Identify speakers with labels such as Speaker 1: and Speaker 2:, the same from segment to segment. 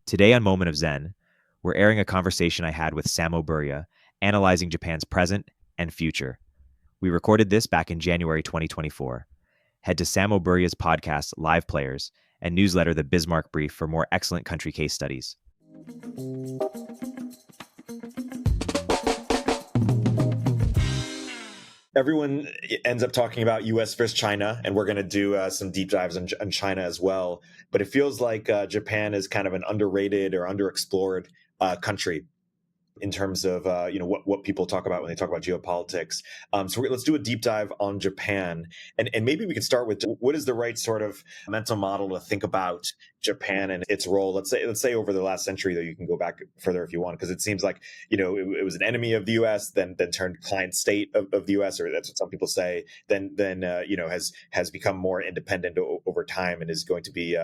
Speaker 1: Today on Moment of Zen, we're airing a conversation I had with Samo Burja, analyzing Japan's present and future. We recorded this back in January 2024. Head to Samo Burja's podcast, Live Players, and newsletter, The Bismarck Brief, for more excellent country case studies.
Speaker 2: Everyone ends up talking about U.S. versus China, and we're going to do some deep dives on China as well. But it feels like Japan is kind of an underrated or underexplored country in terms of what people talk about when they talk about geopolitics. So let's do a deep dive on Japan, and maybe we could start with what is the right sort of mental model to think about Japan and its role. Let's say over the last century, though you can go back further if you want, because it seems like it was an enemy of the U.S., then turned client state of the U.S., or that's what some people say. Then has become more independent over time and is going to be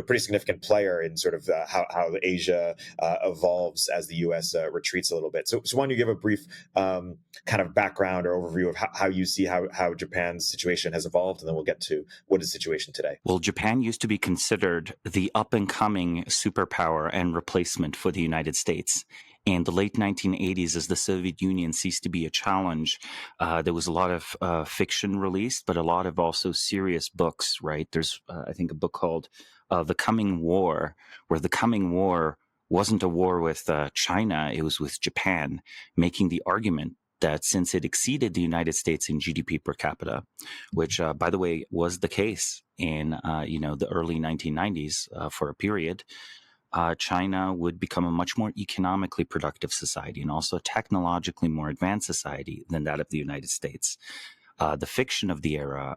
Speaker 2: pretty significant player in sort of how Asia evolves as the U.S. retreats a little bit. So why don't you give a brief kind of background or overview of how you see how Japan's situation has evolved, and then we'll get to what is the situation today.
Speaker 3: Well, Japan used to be considered the up-and-coming superpower and replacement for the United States. In the late 1980s, as the Soviet Union ceased to be a challenge, there was a lot of fiction released, but a lot of also serious books, right? There's, I think, a book called The Coming War, where the coming war wasn't a war with China, it was with Japan, making the argument that since it exceeded the United States in GDP per capita, which, by the way, was the case in the early 1990s for a period, China would become a much more economically productive society and also a technologically more advanced society than that of the United States. The fiction of the era,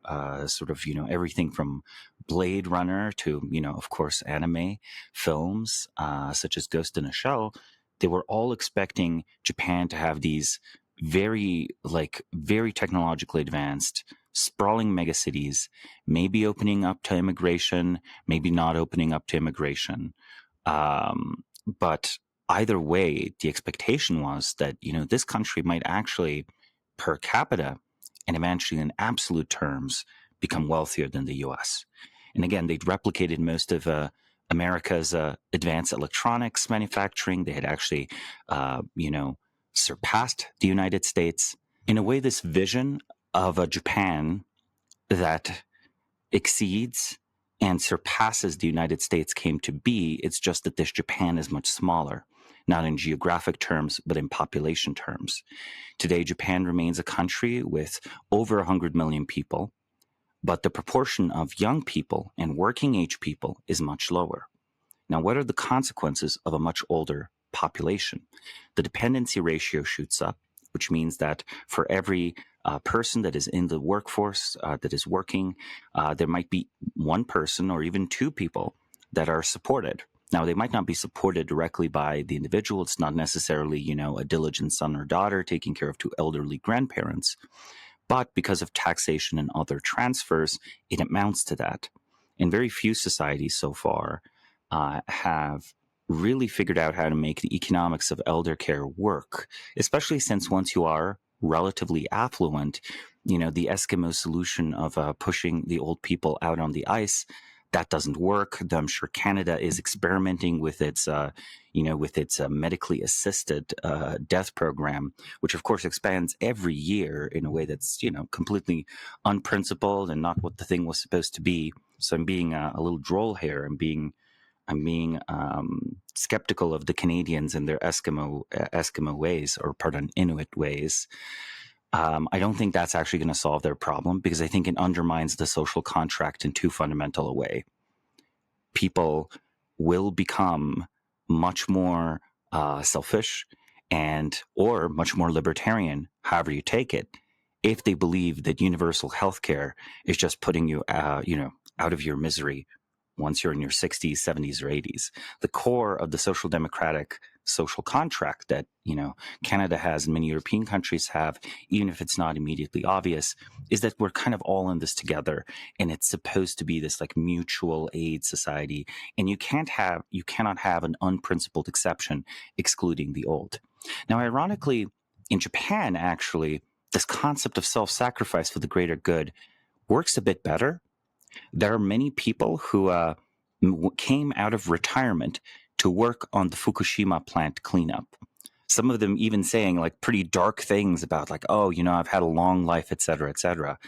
Speaker 3: everything from Blade Runner to, of course, anime films such as Ghost in a Shell, they were all expecting Japan to have these very technologically advanced, sprawling megacities, maybe opening up to immigration, maybe not opening up to immigration. But either way, the expectation was that, this country might actually, per capita, and eventually in absolute terms, become wealthier than the U.S. And again, they'd replicated most of America's advanced electronics manufacturing. They had actually, surpassed the United States. In a way, this vision of a Japan that exceeds and surpasses the United States came to be. It's just that this Japan is much smaller, not in geographic terms, but in population terms. Today, Japan remains a country with over 100 million people, but the proportion of young people and working age people is much lower. Now, what are the consequences of a much older population? The dependency ratio shoots up, which means that for every person that is in the workforce that is working, there might be one person or even two people that are supported. Now, they might not be supported directly by the individual. It's not necessarily, a diligent son or daughter taking care of two elderly grandparents. But because of taxation and other transfers, it amounts to that. And very few societies so far have really figured out how to make the economics of elder care work, especially since once you are relatively affluent, the Eskimo solution of pushing the old people out on the ice, that doesn't work. I'm sure Canada is experimenting with its, medically assisted death program, which of course expands every year in a way that's, completely unprincipled and not what the thing was supposed to be. So I'm being a little droll here. I'm being skeptical of the Canadians and their Eskimo ways, or Inuit ways. I don't think that's actually going to solve their problem, because I think it undermines the social contract in too fundamental a way. People will become much more selfish or much more libertarian, however you take it, if they believe that universal healthcare is just putting you, out of your misery once you're in your 60s, 70s, or 80s. The core of the social democratic social contract that, Canada has and many European countries have, even if it's not immediately obvious, is that we're kind of all in this together, and it's supposed to be this like mutual aid society. And you cannot have an unprincipled exception excluding the old. Now, ironically, in Japan, actually, this concept of self-sacrifice for the greater good works a bit better. There are many people who came out of retirement to work on the Fukushima plant cleanup. Some of them even saying like pretty dark things about like, oh, I've had a long life, et cetera, et cetera.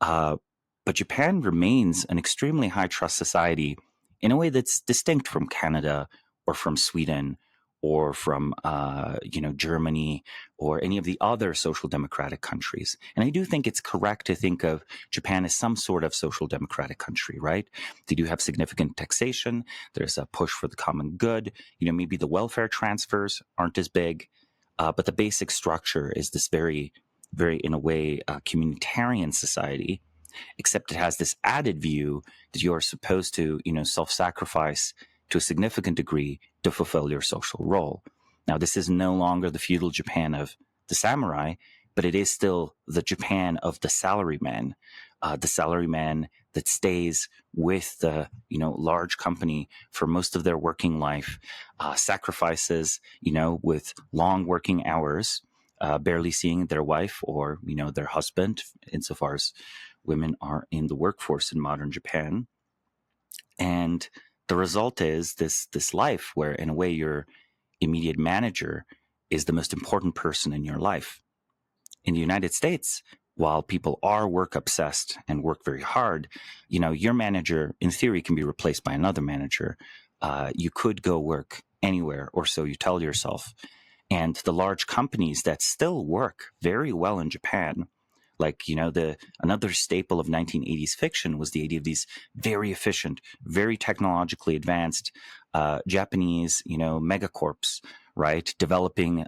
Speaker 3: But Japan remains an extremely high trust society in a way that's distinct from Canada or from Sweden or from Germany or any of the other social democratic countries. And I do think it's correct to think of Japan as some sort of social democratic country, right? They do have significant taxation. There's a push for the common good. Maybe the welfare transfers aren't as big, but the basic structure is this very, very, in a way, communitarian society, except it has this added view that you're supposed to, self-sacrifice to a significant degree to fulfill your social role. Now, this is no longer the feudal Japan of the samurai, but it is still the Japan of the salaryman that stays with the, large company for most of their working life, sacrifices, with long working hours, barely seeing their wife or, their husband, insofar as women are in the workforce in modern Japan. And the result is this life where, in a way, your immediate manager is the most important person in your life. In the United States, while people are work obsessed and work very hard, your manager, in theory, can be replaced by another manager. You could go work anywhere, or so you tell yourself. And the large companies that still work very well in Japan, like, another staple of 1980s fiction was the idea of these very efficient, very technologically advanced Japanese, megacorps, right? Developing,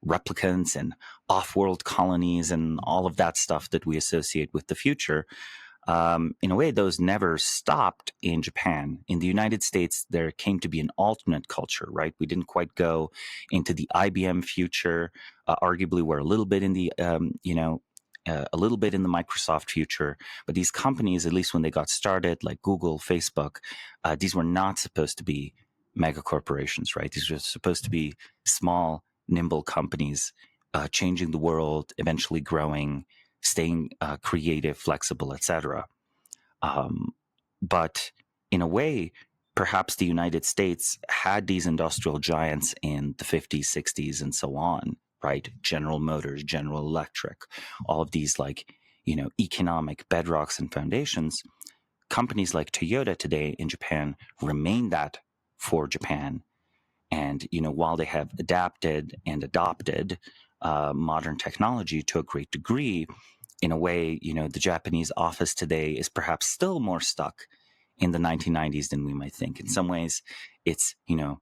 Speaker 3: replicants and off-world colonies and all of that stuff that we associate with the future. In a way, those never stopped in Japan. In the United States, there came to be an alternate culture, right? We didn't quite go into the IBM future. Arguably, we're a little bit in the, a little bit in the Microsoft future. But these companies, at least when they got started, like Google, Facebook, these were not supposed to be mega corporations, right? These were supposed to be small, nimble companies, changing the world, eventually growing, staying creative, flexible, etc. But in a way, perhaps the United States had these industrial giants in the 50s, 60s, and so on, right? General Motors, General Electric, all of these economic bedrocks and foundations. Companies like Toyota today in Japan remain that for Japan. And, while they have adapted and adopted modern technology to a great degree, in a way, the Japanese office today is perhaps still more stuck in the 1990s than we might think. In some ways, it's, the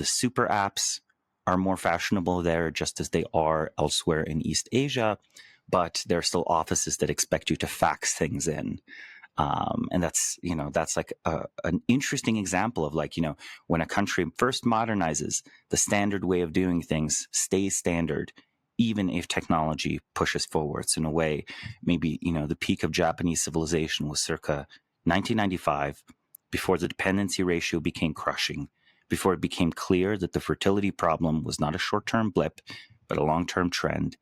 Speaker 3: super apps are more fashionable there, just as they are elsewhere in East Asia, but there are still offices that expect you to fax things in. And that's like an interesting example of when a country first modernizes, the standard way of doing things stays standard, even if technology pushes forwards. In a way, maybe, the peak of Japanese civilization was circa 1995, before the dependency ratio became crushing, before it became clear that the fertility problem was not a short-term blip, but a long-term trend.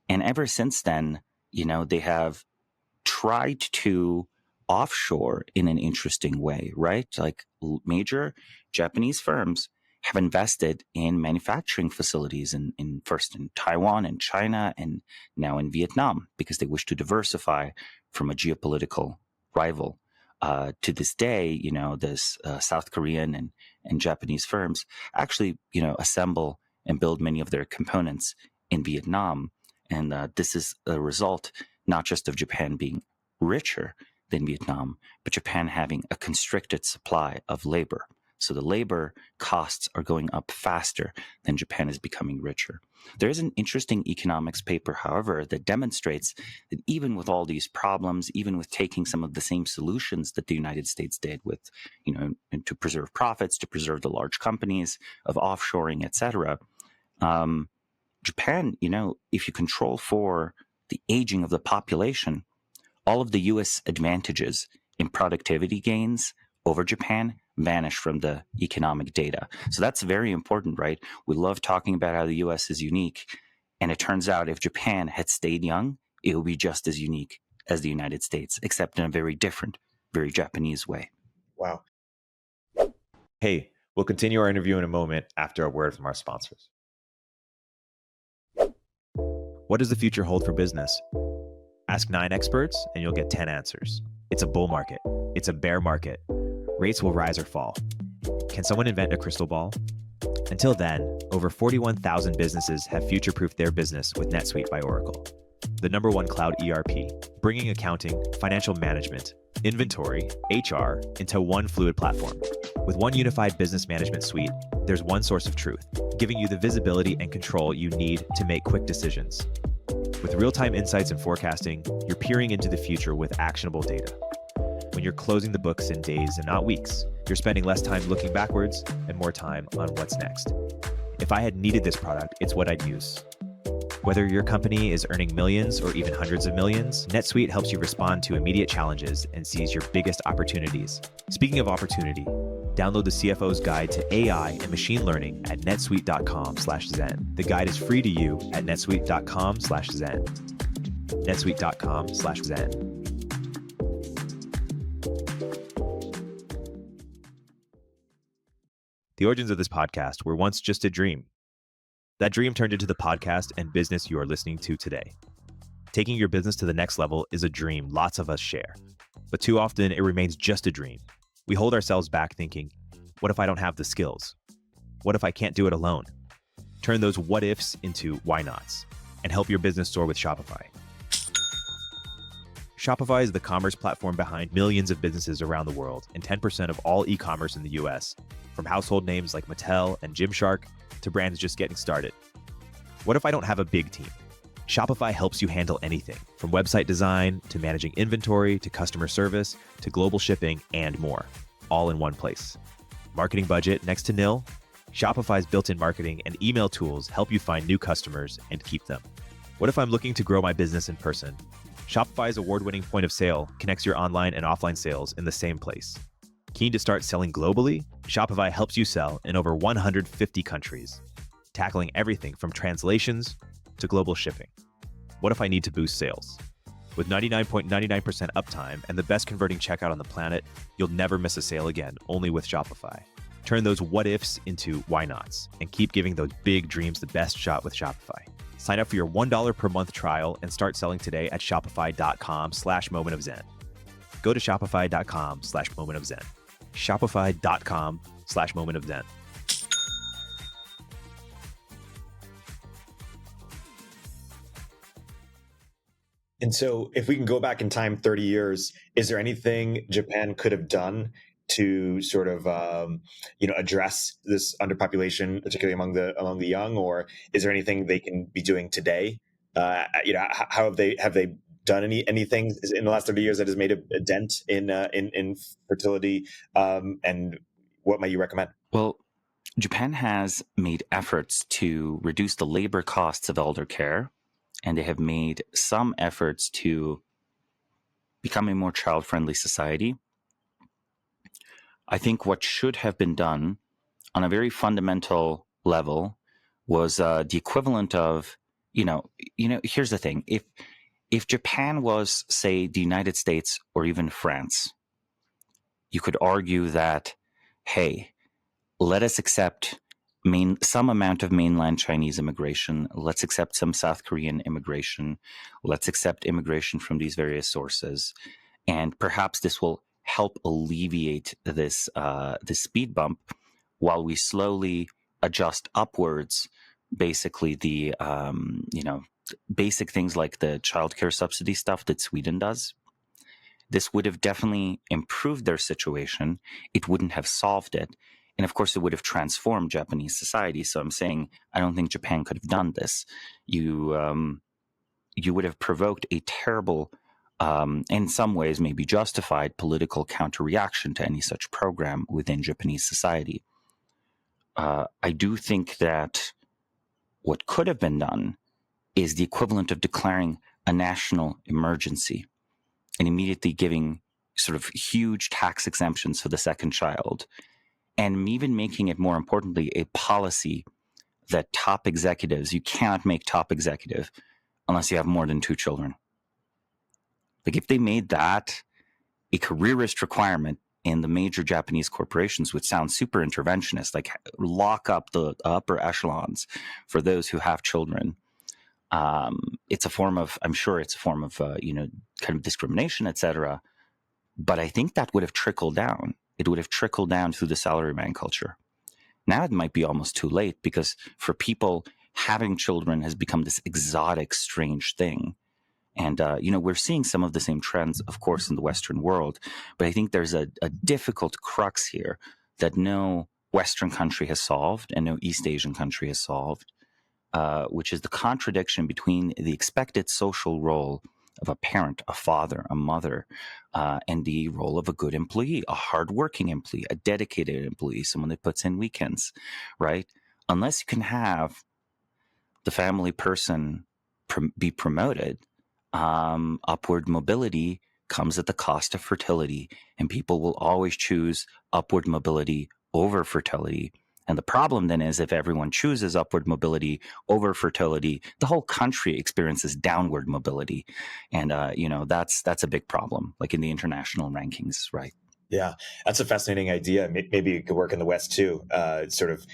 Speaker 3: And ever since then, they have tried to offshore in an interesting way, right? Like major Japanese firms have invested in manufacturing facilities first in Taiwan and China and now in Vietnam, because they wish to diversify from a geopolitical rival. To this day, this South Korean and Japanese firms actually, assemble and build many of their components in Vietnam. And this is a result not just of Japan being richer than Vietnam, but Japan having a constricted supply of labor. So the labor costs are going up faster than Japan is becoming richer. There is an interesting economics paper, however, that demonstrates that even with all these problems, even with taking some of the same solutions that the United States did with, and to preserve profits, to preserve the large companies, of offshoring, etc., Japan, if you control for the aging of the population, all of the U.S. advantages in productivity gains over Japan vanish from the economic data. So that's very important, right? We love talking about how the U.S. is unique. And it turns out if Japan had stayed young, it would be just as unique as the United States, except in a very different, very Japanese way.
Speaker 2: Wow.
Speaker 1: Hey, we'll continue our interview in a moment after a word from our sponsors. What does the future hold for business? Ask 9 experts and you'll get 10 answers. It's a bull market. It's a bear market. Rates will rise or fall. Can someone invent a crystal ball? Until then, over 41,000 businesses have future-proofed their business with NetSuite by Oracle, the #1 cloud ERP, bringing accounting, financial management, inventory, HR into one fluid platform. With one unified business management suite, there's one source of truth, giving you the visibility and control you need to make quick decisions. With real-time insights and forecasting, you're peering into the future with actionable data. When you're closing the books in days and not weeks, you're spending less time looking backwards and more time on what's next. If I had needed this product, it's what I'd use. Whether your company is earning millions or even hundreds of millions, NetSuite helps you respond to immediate challenges and seize your biggest opportunities. Speaking of opportunity, download the CFO's Guide to AI and Machine Learning at netsuite.com/zen. The guide is free to you at netsuite.com/zen. netsuite.com/zen. The origins of this podcast were once just a dream. That dream turned into the podcast and business you are listening to today. Taking your business to the next level is a dream lots of us share, but too often it remains just a dream. We hold ourselves back thinking, what if I don't have the skills? What if I can't do it alone? Turn those what ifs into why nots and help your business soar with Shopify. Shopify is the commerce platform behind millions of businesses around the world and 10% of all e-commerce in the US, from household names like Mattel and Gymshark to brands just getting started. What if I don't have a big team? Shopify helps you handle anything, from website design to managing inventory to customer service to global shipping and more, all in one place. Marketing budget next to nil? Shopify's built-in marketing and email tools help you find new customers and keep them. What if I'm looking to grow my business in person? Shopify's award-winning point of sale connects your online and offline sales in the same place. Keen to start selling globally? Shopify helps you sell in over 150 countries, tackling everything from translations to global shipping. What if I need to boost sales? With 99.99% uptime and the best converting checkout on the planet, you'll never miss a sale again, only with Shopify. Turn those what ifs into why nots and keep giving those big dreams the best shot with Shopify. Sign up for your $1 per month trial and start selling today at shopify.com/momentofzen. Go to shopify.com/momentofzen. Shopify.com/momentofzen.
Speaker 2: And so if we can go back in time 30 years, is there anything Japan could have done to sort of address this underpopulation, particularly among the young, or is there anything they can be doing today? How have they done anything in the last 30 years that has made a dent in fertility? And what might you recommend?
Speaker 3: Well, Japan has made efforts to reduce the labor costs of elder care, and they have made some efforts to become a more child-friendly society. I think what should have been done on a very fundamental level was the equivalent of, here's the thing. If Japan was, say, the United States or even France, you could argue that, hey, let us accept some amount of mainland Chinese immigration. Let's accept some South Korean immigration. Let's accept immigration from these various sources. And perhaps this will help alleviate this speed bump while we slowly adjust upwards, basically the, basic things like the childcare subsidy stuff that Sweden does. This would have definitely improved their situation. It wouldn't have solved it. And of course, it would have transformed Japanese society. So I'm saying I don't think Japan could have done this. You would have provoked a terrible, in some ways maybe justified, political counter-reaction to any such program within Japanese society. I do think that what could have been done is the equivalent of declaring a national emergency and immediately giving sort of huge tax exemptions for the second child, and even making it, more importantly, a policy that top executives, you cannot make top executive unless you have more than 2 children. Like if they made that a careerist requirement in the major Japanese corporations, which sounds super interventionist, like lock up the upper echelons for those who have children. It's a form of, I'm sure it's a form of, kind of discrimination, etc. But I think that would have trickled down. It would have trickled down through the salaryman culture. Now it might be almost too late, because for people, having children has become this exotic, strange thing. And, we're seeing some of the same trends, of course, in the Western world. But I think there's a difficult crux here that no Western country has solved and no East Asian country has solved, which is the contradiction between the expected social role of a parent, a father, a mother, and the role of a good employee, a hardworking employee, a dedicated employee, someone that puts in weekends, right? Unless you can have the family person be promoted, upward mobility comes at the cost of fertility, and people will always choose upward mobility over fertility. And the problem then is, if everyone chooses upward mobility over fertility, the whole country experiences downward mobility. And, that's a big problem, like in the international rankings, right?
Speaker 2: Yeah, that's a fascinating idea. Maybe it could work in the West too. Sort of,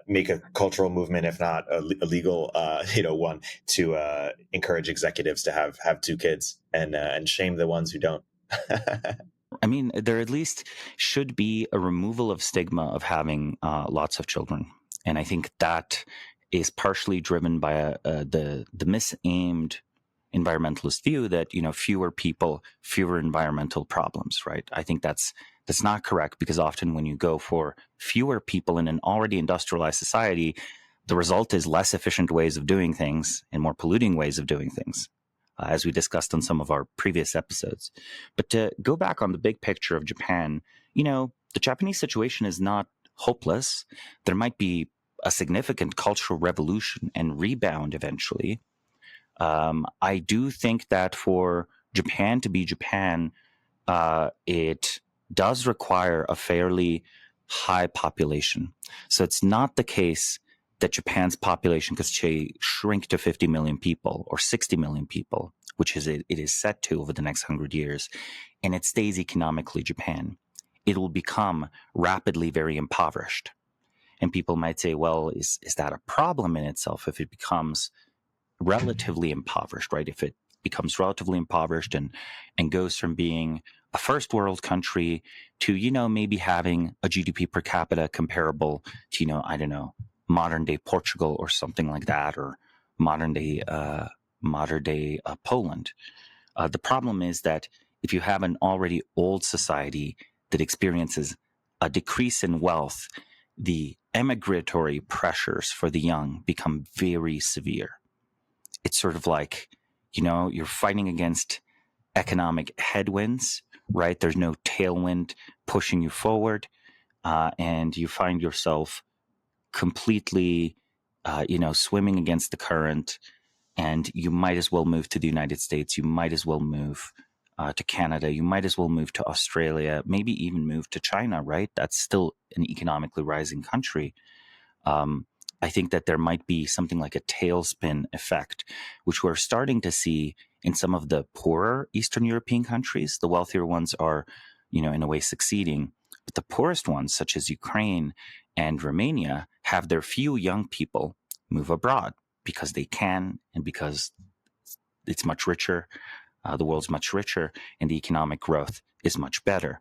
Speaker 2: make a cultural movement, if not a legal, one, to encourage executives to have two kids and shame the ones who don't.
Speaker 3: I mean, there at least should be a removal of stigma of having lots of children, and I think that is partially driven by the misaimed environmentalist view that, fewer people, fewer environmental problems, right? I think that's not correct, because often when you go for fewer people in an already industrialized society, the result is less efficient ways of doing things and more polluting ways of doing things, as we discussed on some of our previous episodes. But to go back on the big picture of Japan, the Japanese situation is not hopeless. There might be a significant cultural revolution and rebound eventually. I do think that for Japan to be Japan, it does require a fairly high population. So it's not the case that Japan's population could shrink to 50 million people or 60 million people, which it is set to over the next 100 years, and it stays economically Japan. It will become rapidly very impoverished. And people might say, well, is that a problem in itself if it becomes relatively impoverished, right? If it becomes relatively impoverished and goes from being a first world country to, maybe having a GDP per capita comparable to, I don't know, modern day Portugal or something like that, or modern day Poland. The problem is that if you have an already old society that experiences a decrease in wealth, the emigratory pressures for the young become very severe. It's sort of like, you're fighting against economic headwinds, right? There's no tailwind pushing you forward, and you find yourself completely, swimming against the current, and you might as well move to the United States. You might as well move to Canada. You might as well move to Australia, maybe even move to China, right? That's still an economically rising country. I think that there might be something like a tailspin effect, which we're starting to see in some of the poorer Eastern European countries. The wealthier ones are, in a way succeeding. But the poorest ones, such as Ukraine and Romania, have their few young people move abroad because they can and because it's much richer. The world's much richer and the economic growth is much better.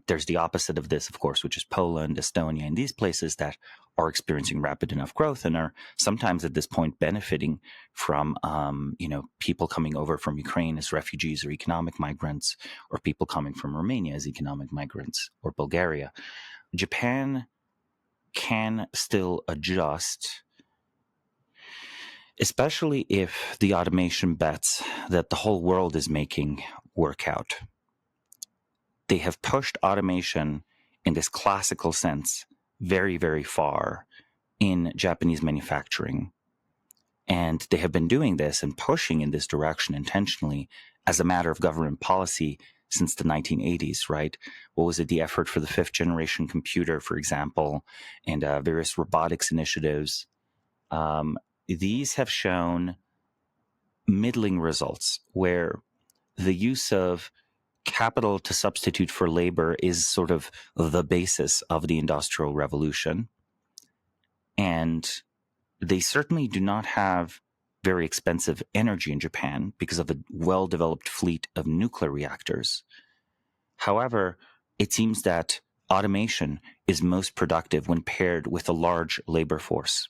Speaker 3: There's the opposite of this, of course, which is Poland, Estonia, and these places that are experiencing rapid enough growth and are sometimes at this point benefiting from, people coming over from Ukraine as refugees or economic migrants, or people coming from Romania as economic migrants, or Bulgaria. Japan can still adjust, especially if the automation bets that the whole world is making work out. They have pushed automation in this classical sense very, very far in Japanese manufacturing. And they have been doing this and pushing in this direction intentionally as a matter of government policy since the 1980s, right? What was it? The effort for the fifth generation computer, for example, and various robotics initiatives. These have shown middling results where the use of capital to substitute for labor is sort of the basis of the Industrial Revolution. And they certainly do not have very expensive energy in Japan because of a well-developed fleet of nuclear reactors. However, it seems that automation is most productive when paired with a large labor force.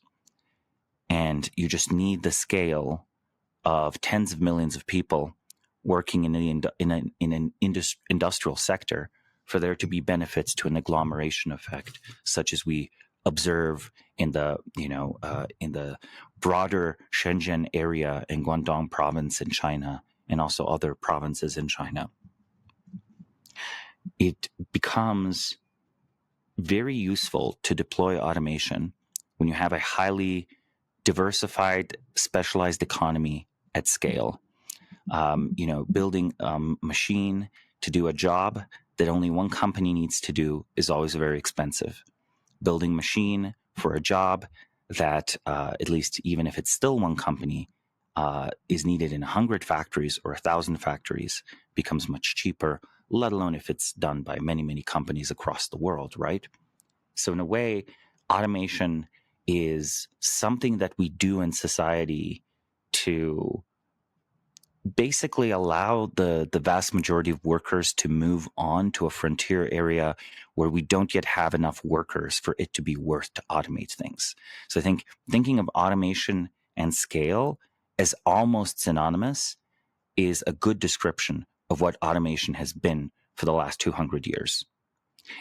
Speaker 3: And you just need the scale of tens of millions of people working in an industrial sector for there to be benefits to an agglomeration effect, such as we observe in the broader Shenzhen area in Guangdong province in China, and also other provinces in China. It becomes very useful to deploy automation when you have a highly diversified, specialized economy at scale. Building a machine to do a job that only one company needs to do is always very expensive. Building machine for a job that, at least even if it's still one company, is needed in 100 factories or 1,000 factories becomes much cheaper, let alone if it's done by many, many companies across the world, right? So in a way, automation is something that we do in society to basically allow the vast majority of workers to move on to a frontier area where we don't yet have enough workers for it to be worth to automate things. So I think thinking of automation and scale as almost synonymous is a good description of what automation has been for the last 200 years.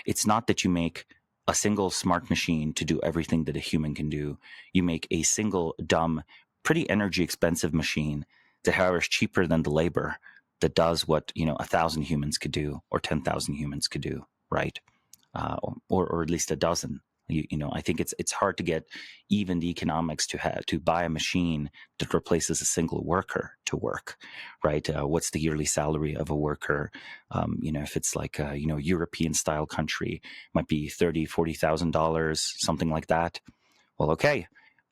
Speaker 3: It's not that you make a single smart machine to do everything that a human can do. You make a single dumb, pretty energy expensive machine that, however, is cheaper than the labor that does what 1,000 humans could do or 10,000 humans could do, right? Or at least a dozen. I think it's hard to get even the economics to buy a machine that replaces a single worker to work, right? What's the yearly salary of a worker? If it's like a European style country, might be $30,000-$40,000, something like that. Well, okay.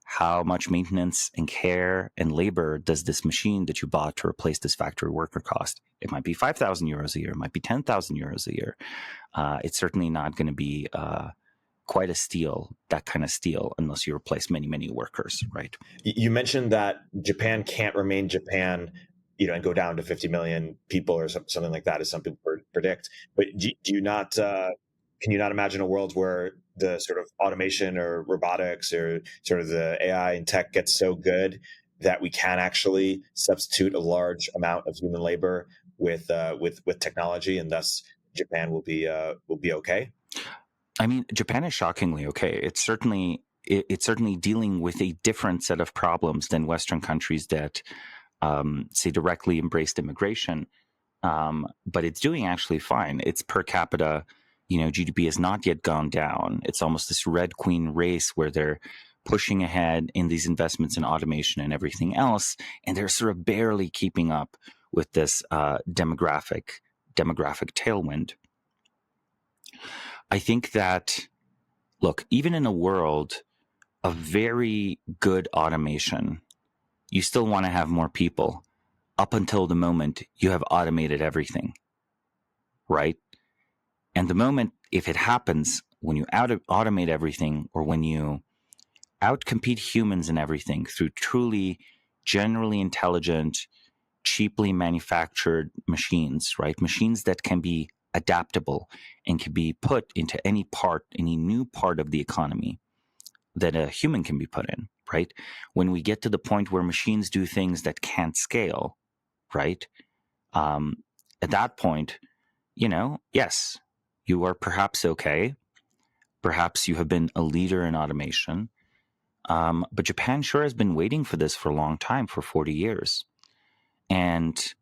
Speaker 3: How much maintenance and care and labor does this machine that you bought to replace this factory worker cost? It might be 5,000 euros a year. It might be 10,000 euros a year. It's certainly not going to be quite a steal, that kind of steal, unless you replace many, many workers, right?
Speaker 2: You mentioned that Japan can't remain Japan, and go down to 50 million people or something like that, as some people predict. But do you not? Can you not imagine a world where the sort of automation or robotics or sort of the AI and tech gets so good that we can actually substitute a large amount of human labor with technology, and thus Japan will be okay?
Speaker 3: I mean, Japan is shockingly okay. It's certainly dealing with a different set of problems than Western countries that say directly embraced immigration, but it's doing actually fine. Its per capita GDP has not yet gone down. It's almost this Red Queen race where they're pushing ahead in these investments in automation and everything else, and they're sort of barely keeping up with this demographic tailwind. I think that, look, even in a world of very good automation, you still want to have more people up until the moment you have automated everything, right? And the moment, if it happens, when you automate everything, or when you outcompete humans in everything through truly generally intelligent, cheaply manufactured machines, right? Machines that can be adaptable and can be put into any new part of the economy that a human can be put in, right? When we get to the point where machines do things that can't scale, right? At that point, yes, you are perhaps okay. Perhaps you have been a leader in automation. But Japan sure has been waiting for this for a long time, for 40 years. And,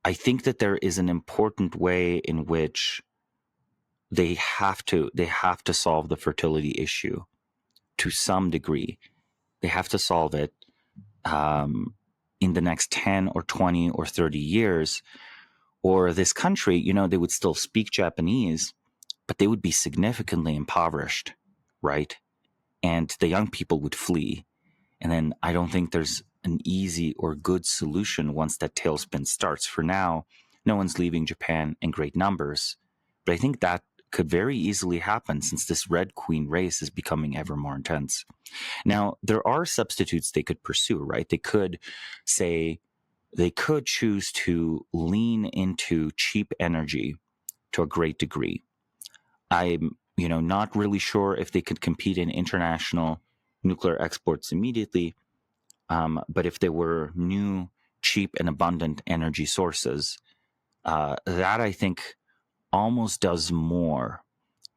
Speaker 3: I think that there is an important way in which they have to solve the fertility issue to some degree. They have to solve it in the next 10 or 20 or 30 years, or this country, they would still speak Japanese, but they would be significantly impoverished, right? And the young people would flee. And then I don't think there's an easy or good solution once that tailspin starts. For now, no one's leaving Japan in great numbers, but I think that could very easily happen since this Red Queen race is becoming ever more intense. Now, there are substitutes they could pursue, right? They could choose to lean into cheap energy to a great degree. I'm, not really sure if they could compete in international nuclear exports immediately, but if there were new, cheap, and abundant energy sources, that I think almost does more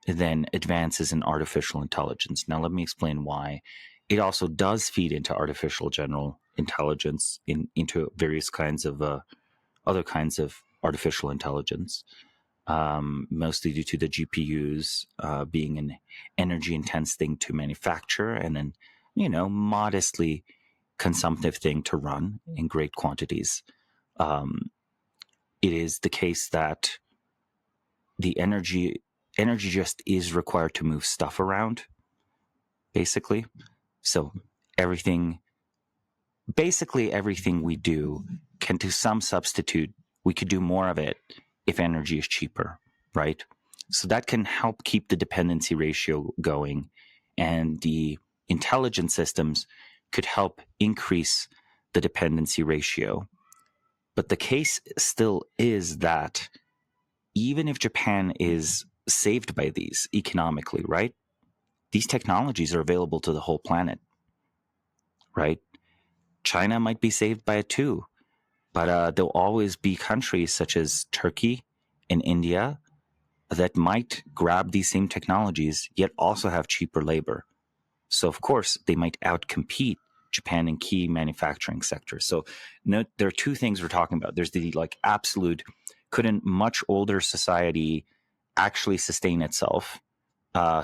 Speaker 3: than advances in artificial intelligence. Now, let me explain why. It also does feed into artificial general intelligence, into various kinds of other kinds of artificial intelligence, mostly due to the GPUs being an energy intense thing to manufacture and then, modestly consumptive thing to run in great quantities. It is the case that the energy just is required to move stuff around, basically. So basically everything we do can, to some substitute, we could do more of it if energy is cheaper, right? So that can help keep the dependency ratio going, and the intelligent systems could help increase the dependency ratio. But the case still is that even if Japan is saved by these economically, right? These technologies are available to the whole planet, right? China might be saved by it too, but there'll always be countries such as Turkey and India that might grab these same technologies, yet also have cheaper labor. So, of course, they might outcompete Japan in key manufacturing sectors. So, note there are two things we're talking about. There's the absolute, couldn't much older society actually sustain itself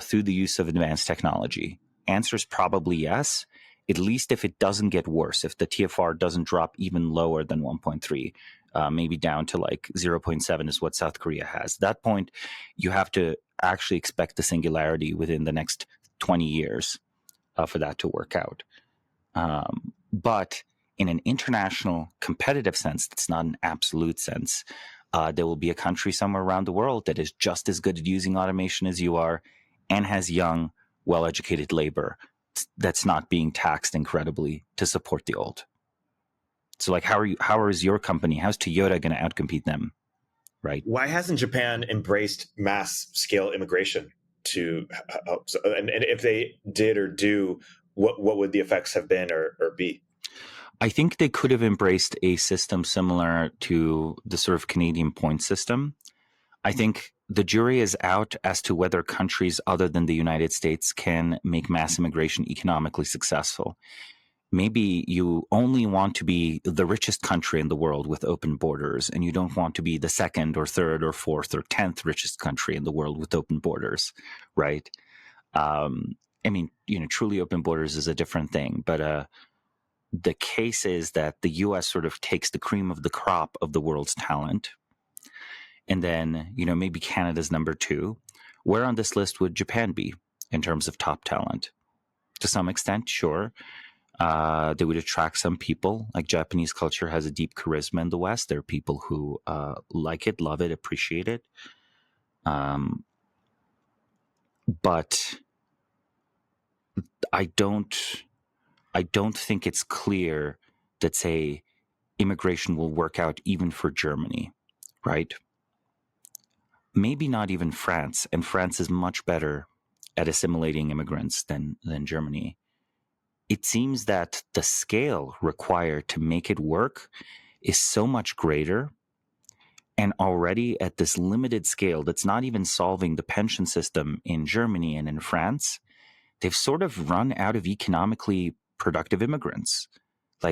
Speaker 3: through the use of advanced technology? Answer is probably yes, at least if it doesn't get worse, if the TFR doesn't drop even lower than 1.3, maybe down to 0.7 is what South Korea has. At that point, you have to actually expect the singularity within the next 20 years for that to work out. But in an international competitive sense, that's not an absolute sense. There will be a country somewhere around the world that is just as good at using automation as you are and has young, well-educated labor that's not being taxed incredibly to support the old. So how is your company, how's Toyota going to outcompete them, right?
Speaker 2: Why hasn't Japan embraced mass scale immigration to help? And if they did or do, what would the effects have been or be?
Speaker 3: I think they could have embraced a system similar to the sort of Canadian point system. I think the jury is out as to whether countries other than the United States can make mass immigration economically successful. Maybe you only want to be the richest country in the world with open borders, and you don't want to be the second or third or fourth or 10th richest country in the world with open borders, right? Truly open borders is a different thing, but the case is that the U.S. sort of takes the cream of the crop of the world's talent. And then, maybe Canada's number 2. Where on this list would Japan be in terms of top talent? To some extent, sure. They would attract some people. Like Japanese culture has a deep charisma in the West. There are people who like it, love it, appreciate it. But I don't think it's clear that, say, immigration will work out even for Germany, right? Maybe not even France, and France is much better at assimilating immigrants than Germany. It seems that the scale required to make it work is so much greater, and already at this limited scale that's not even solving the pension system in Germany and in France, they've sort of run out of economically productive immigrants.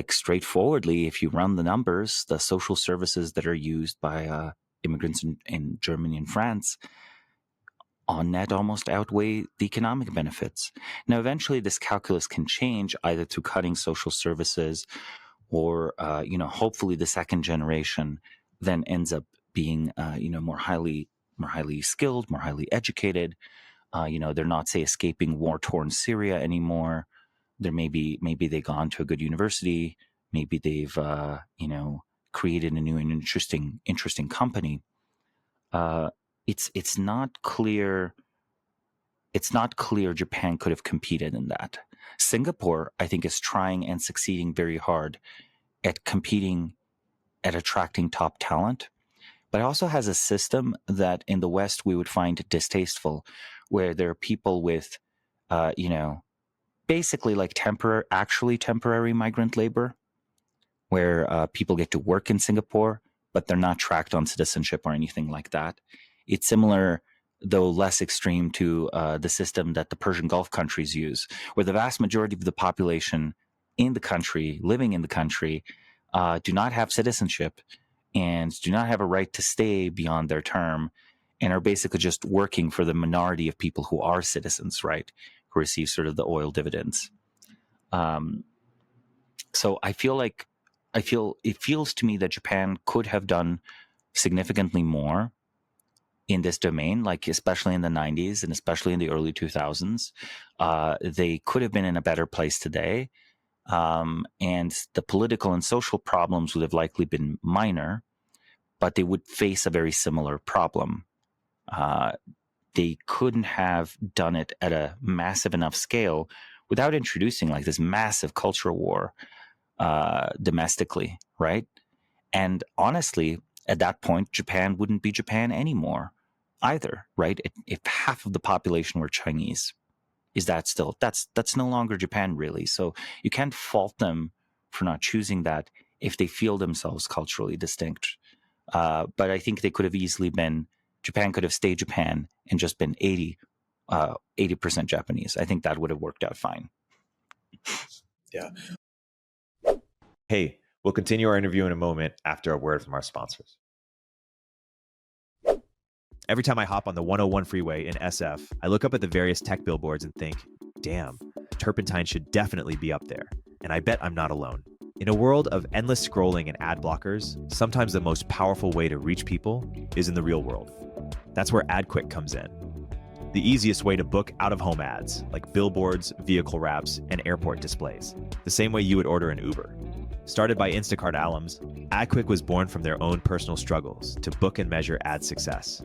Speaker 3: Straightforwardly, if you run the numbers, the social services that are used by immigrants in Germany and France on net almost outweigh the economic benefits. Now, eventually this calculus can change either through cutting social services or, hopefully the second generation then ends up being, more highly skilled, more highly educated. They're not, say, escaping war-torn Syria anymore. Maybe they gone to a good university, maybe they've created a new and interesting company. It's not clear. It's not clear Japan could have competed in that. Singapore, I think, is trying and succeeding very hard at competing, at attracting top talent, but it also has a system that in the West we would find distasteful, where there are people with, basically like temporary migrant labor, where people get to work in Singapore, but they're not tracked on citizenship or anything like that. It's similar, though less extreme, to the system that the Persian Gulf countries use, where the vast majority of the population in the country, living in the country, do not have citizenship and do not have a right to stay beyond their term, and are basically just working for the minority of people who are citizens, right, who receive sort of the oil dividends. So it feels to me that Japan could have done significantly more in this domain, like especially in the 90s and especially in the early 2000s. They could have been in a better place today. And the political and social problems would have likely been minor, but they would face a very similar problem. They couldn't have done it at a massive enough scale without introducing like this massive cultural war domestically, right? And honestly, at that point, Japan wouldn't be Japan anymore either, right? If half of the population were Chinese, that's no longer Japan, really. So you can't fault them for not choosing that if they feel themselves culturally distinct. But I think they could have easily been, Japan could have stayed Japan and just been 80% Japanese. I think that would have worked out fine.
Speaker 2: Yeah.
Speaker 1: Hey, we'll continue our interview in a moment after a word from our sponsors. Every time I hop on the 101 freeway in SF, I look up at the various tech billboards and think, damn, turpentine should definitely be up there. And I bet I'm not alone. In a world of endless scrolling and ad blockers, sometimes the most powerful way to reach people is in the real world. That's where AdQuick comes in. The easiest way to book out-of-home ads, like billboards, vehicle wraps, and airport displays. The same way you would order an Uber. Started by Instacart alums, AdQuick was born from their own personal struggles to book and measure ad success.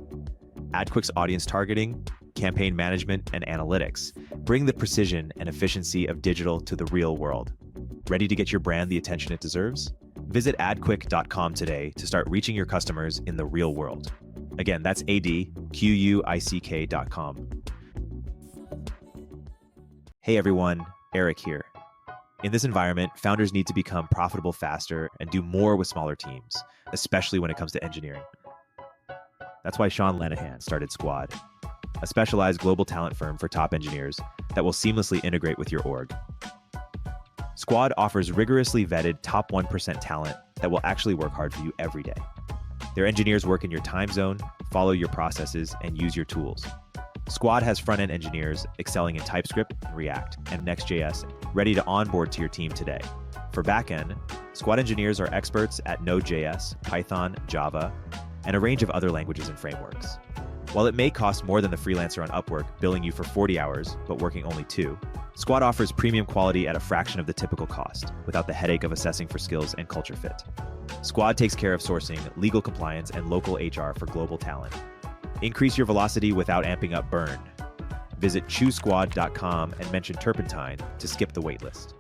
Speaker 1: AdQuick's audience targeting, campaign management, and analytics bring the precision and efficiency of digital to the real world. Ready to get your brand the attention it deserves? Visit adquick.com today to start reaching your customers in the real world. Again, that's adquick.com. Hey everyone, Eric here. In this environment, founders need to become profitable faster and do more with smaller teams, especially when it comes to engineering. That's why Sean Lenihan started Squad, a specialized global talent firm for top engineers that will seamlessly integrate with your org. Squad offers rigorously vetted top 1% talent that will actually work hard for you every day. Their engineers work in your time zone, follow your processes, and use your tools. Squad has front-end engineers excelling in TypeScript, React, and Next.js, ready to onboard to your team today. For backend, Squad engineers are experts at Node.js, Python, Java, and a range of other languages and frameworks. While it may cost more than the freelancer on Upwork, billing you for 40 hours, but working only 2, Squad offers premium quality at a fraction of the typical cost, without the headache of assessing for skills and culture fit. Squad takes care of sourcing, legal compliance, and local HR for global talent. Increase your velocity without amping up burn. Visit choosesquad.com and mention turpentine to skip the waitlist.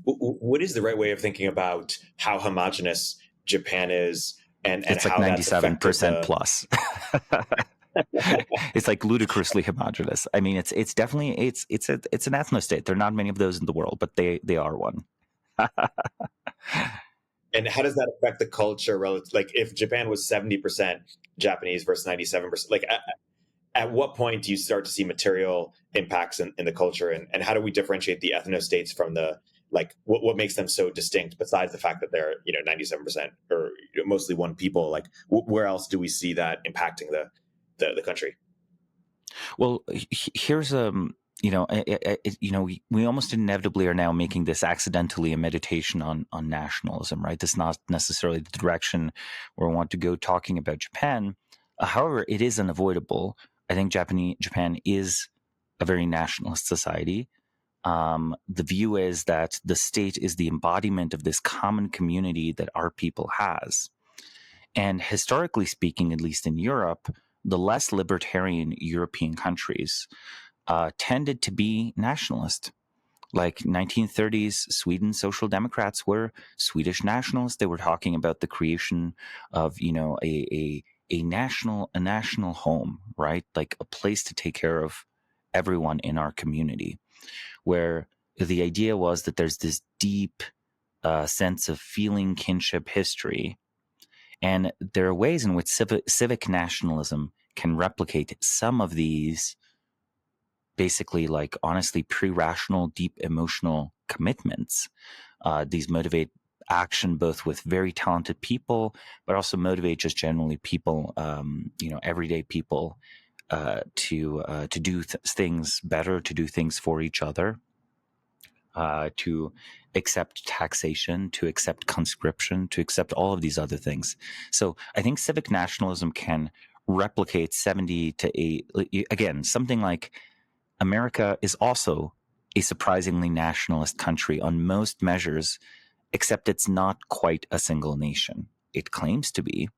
Speaker 2: What is the right way of thinking about how homogenous Japan is? And
Speaker 3: it's
Speaker 2: how
Speaker 3: like 97% plus. It's like ludicrously homogenous. I mean, it's definitely it's an ethno-state. There are not many of those in the world, but they are one.
Speaker 2: And how does that affect the culture? Like if Japan was 70% Japanese versus 97%, like at what point do you start to see material impacts in the culture? And how do we differentiate the ethno-states from the, like what makes them so distinct besides the fact that they're 97% or mostly one people? Like where else do we see that impacting the country?
Speaker 3: Well, here's we almost inevitably are now making this accidentally a meditation on nationalism, right? This is not necessarily the direction where we want to go talking about Japan. However, it is unavoidable. I think Japan is a very nationalist society. the view is that the state is the embodiment of this common community that our people has. And historically speaking, at least in Europe, the less libertarian European countries tended to be nationalist. Like 1930s Sweden social democrats were Swedish nationalists. They were talking about the creation of, a national home, right? Like a place to take care of everyone in our community, where the idea was that there's this deep sense of feeling kinship history. And there are ways in which civic nationalism can replicate some of these basically, like, honestly pre-rational, deep emotional commitments. These motivate action both with very talented people, but also motivate just generally people, everyday people, to do things better, to do things for each other, to accept taxation, to accept conscription, to accept all of these other things. So I think civic nationalism can replicate 70 to 8, again, something like America is also a surprisingly nationalist country on most measures, except it's not quite a single nation. It claims to be,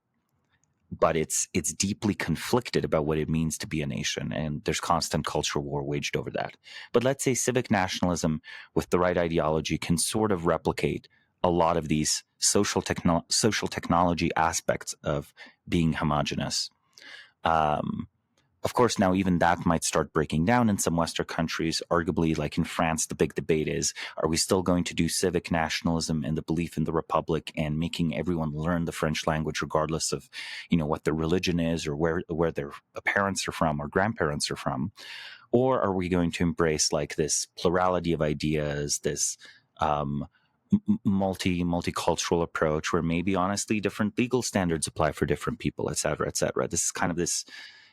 Speaker 3: but it's deeply conflicted about what it means to be a nation, and there's constant cultural war waged over that. But let's say civic nationalism with the right ideology can sort of replicate a lot of these social technology aspects of being homogenous. Of course, now even that might start breaking down in some Western countries. Arguably, like in France, the big debate is, are we still going to do civic nationalism and the belief in the Republic and making everyone learn the French language regardless of, what their religion is or where their parents are from or grandparents are from? Or are we going to embrace like this plurality of ideas, this multicultural approach where maybe honestly different legal standards apply for different people, et cetera, et cetera? This is kind of this,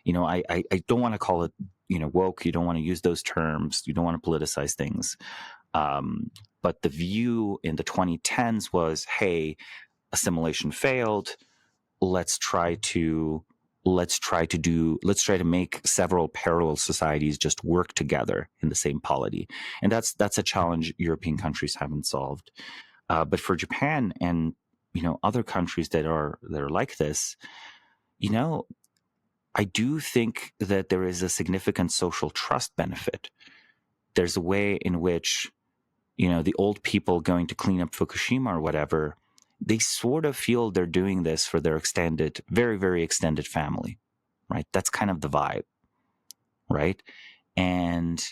Speaker 3: I don't want to call it, woke. You don't want to use those terms. You don't want to politicize things. But the view in the 2010s was, hey, assimilation failed. Let's try to make several parallel societies just work together in the same polity. And that's a challenge European countries haven't solved. But for Japan and, other countries that are like this, I do think that there is a significant social trust benefit. There's a way in which, the old people going to clean up Fukushima or whatever, they sort of feel they're doing this for their extended, very, very extended family, right? That's kind of the vibe, right? And,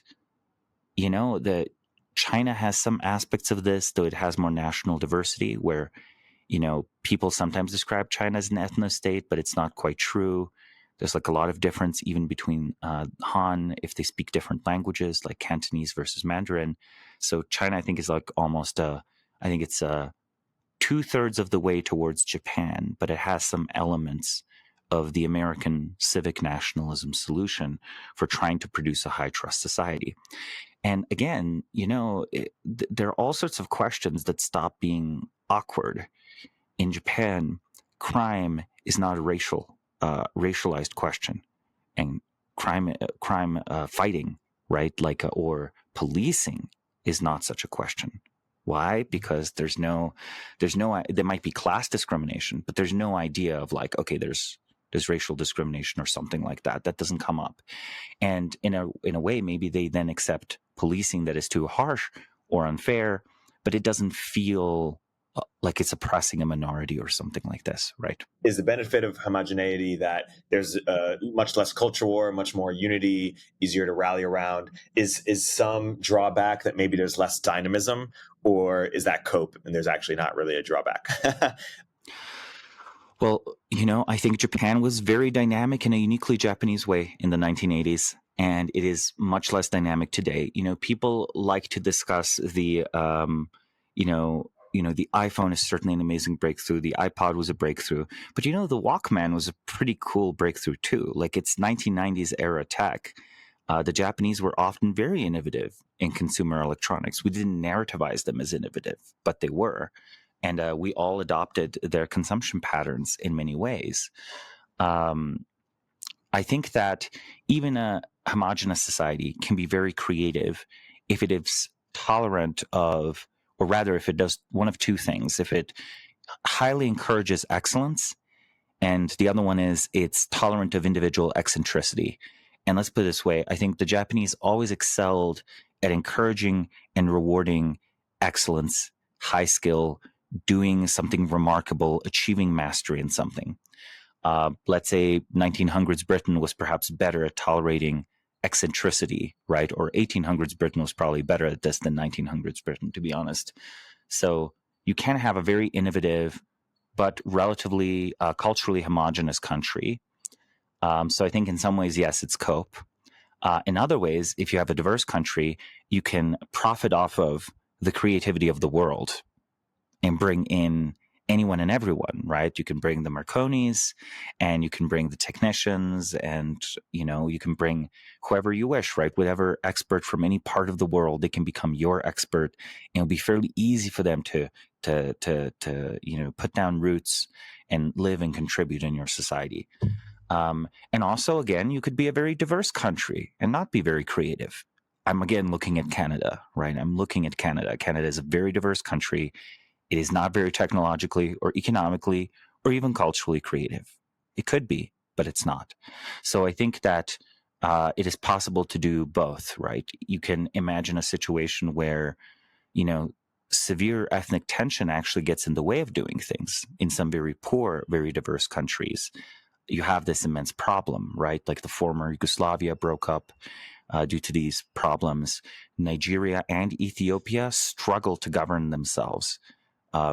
Speaker 3: that China has some aspects of this, though it has more national diversity where, people sometimes describe China as an ethno-state, but it's not quite true. There's like a lot of difference even between Han, if they speak different languages, like Cantonese versus Mandarin. So China, I think, is like almost I think it's 2/3 of the way towards Japan, but it has some elements of the American civic nationalism solution for trying to produce a high trust society. And again, there are all sorts of questions that stop being awkward. In Japan, crime is not a racialized question, and crime fighting, right? Or policing is not such a question. Why? Because there might be class discrimination, but there's no idea of like, okay, there's racial discrimination or something like that. That doesn't come up. And in a way, maybe they then accept policing that is too harsh or unfair, but it doesn't feel like it's oppressing a minority or something like this, right?
Speaker 2: Is the benefit of homogeneity that there's much less culture war, much more unity, easier to rally around? Is some drawback that maybe there's less dynamism, or is that cope and there's actually not really a drawback?
Speaker 3: Well, I think Japan was very dynamic in a uniquely Japanese way in the 1980s, and it is much less dynamic today. People like to discuss the, the iPhone is certainly an amazing breakthrough. The iPod was a breakthrough, but the Walkman was a pretty cool breakthrough too. Like, it's 1990s era tech. The Japanese were often very innovative in consumer electronics. We didn't narrativize them as innovative, but they were. And we all adopted their consumption patterns in many ways. I think that even a homogenous society can be very creative if it is tolerant of, or rather, if it does one of two things, if it highly encourages excellence, and the other one is it's tolerant of individual eccentricity. And let's put it this way, I think the Japanese always excelled at encouraging and rewarding excellence, high skill, doing something remarkable, achieving mastery in something. Let's say 1900s Britain was perhaps better at tolerating eccentricity, right? Or 1800s Britain was probably better at this than 1900s Britain, to be honest. So you can have a very innovative but relatively culturally homogenous country. So I think in some ways, yes, it's cope. In other ways, if you have a diverse country, you can profit off of the creativity of the world and bring in anyone and everyone, right? You can bring the Marconis, and you can bring the technicians, and you can bring whoever you wish, right? Whatever expert from any part of the world, they can become your expert, and it'll be fairly easy for them to put down roots and live and contribute in your society. And also, again, you could be a very diverse country and not be very creative. I'm again looking at Canada, right? I'm looking at Canada. Canada is a very diverse country. It is not very technologically or economically or even culturally creative. It could be, but it's not. So I think that it is possible to do both, right? You can imagine a situation where, severe ethnic tension actually gets in the way of doing things in some very poor, very diverse countries. You have this immense problem, right? Like the former Yugoslavia broke up due to these problems. Nigeria and Ethiopia struggle to govern themselves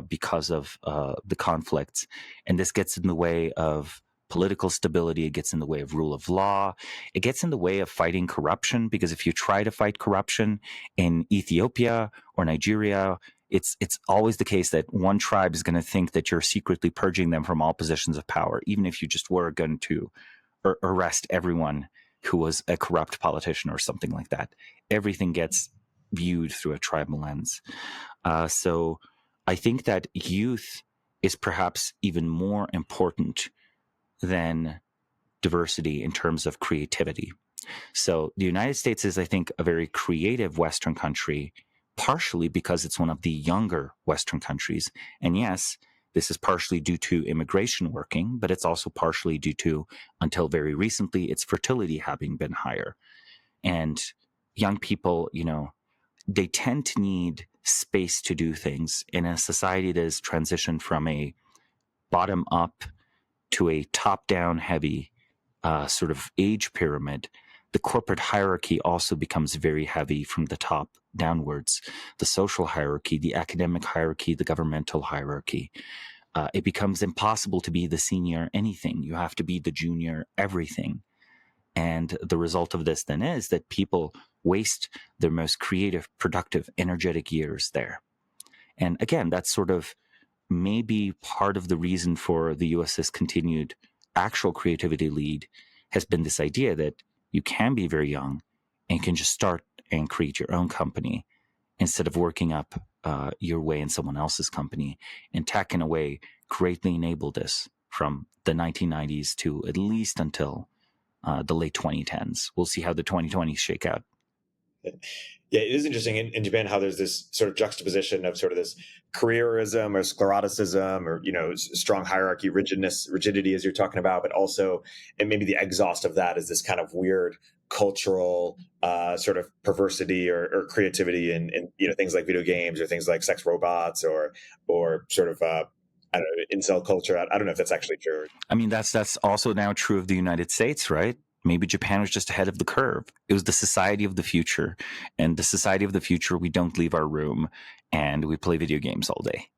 Speaker 3: because of the conflicts. And this gets in the way of political stability. It gets in the way of rule of law. It gets in the way of fighting corruption, because if you try to fight corruption in Ethiopia or Nigeria, it's always the case that one tribe is going to think that you're secretly purging them from all positions of power, even if you just were going to arrest everyone who was a corrupt politician or something like that. Everything gets viewed through a tribal lens. So I think that youth is perhaps even more important than diversity in terms of creativity. So the United States is, I think, a very creative Western country, partially because it's one of the younger Western countries. And yes, this is partially due to immigration working, but it's also partially due to, until very recently, its fertility having been higher. And young people, they tend to need space to do things in a society that has transitioned from a bottom-up to a top-down heavy sort of age pyramid. The corporate hierarchy also becomes very heavy from the top downwards. The social hierarchy, the academic hierarchy, the governmental hierarchy. It becomes impossible to be the senior anything. You have to be the junior everything. And the result of this then is that people waste their most creative, productive, energetic years there. And again, that's sort of maybe part of the reason for the US's continued actual creativity lead has been this idea that you can be very young and can just start and create your own company instead of working up your way in someone else's company. And tech, in a way, greatly enabled this from the 1990s to at least until the late 2010s. We'll see how the 2020s shake out.
Speaker 2: Yeah, it is interesting in Japan how there's this sort of juxtaposition of sort of this careerism or scleroticism or, strong hierarchy, rigidity, as you're talking about, but also, and maybe the exhaust of that is this kind of weird cultural sort of perversity or creativity in things like video games or things like sex robots or sort of I don't know, incel culture. I don't know if that's actually true.
Speaker 3: I mean, that's also now true of the United States, right? Maybe Japan was just ahead of the curve. It was the society of the future. And the society of the future, we don't leave our room and we play video games all day.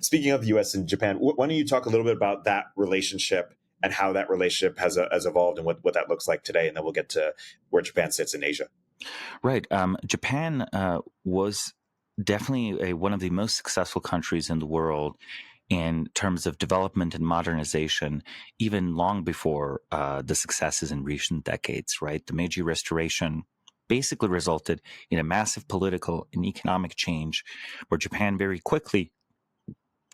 Speaker 2: Speaking of the US and Japan, why don't you talk a little bit about that relationship and how that relationship has evolved and what that looks like today? And then we'll get to where Japan sits in Asia.
Speaker 3: Right. Japan was definitely one of the most successful countries in the world in terms of development and modernization, even long before the successes in recent decades, right? The Meiji Restoration basically resulted in a massive political and economic change where Japan very quickly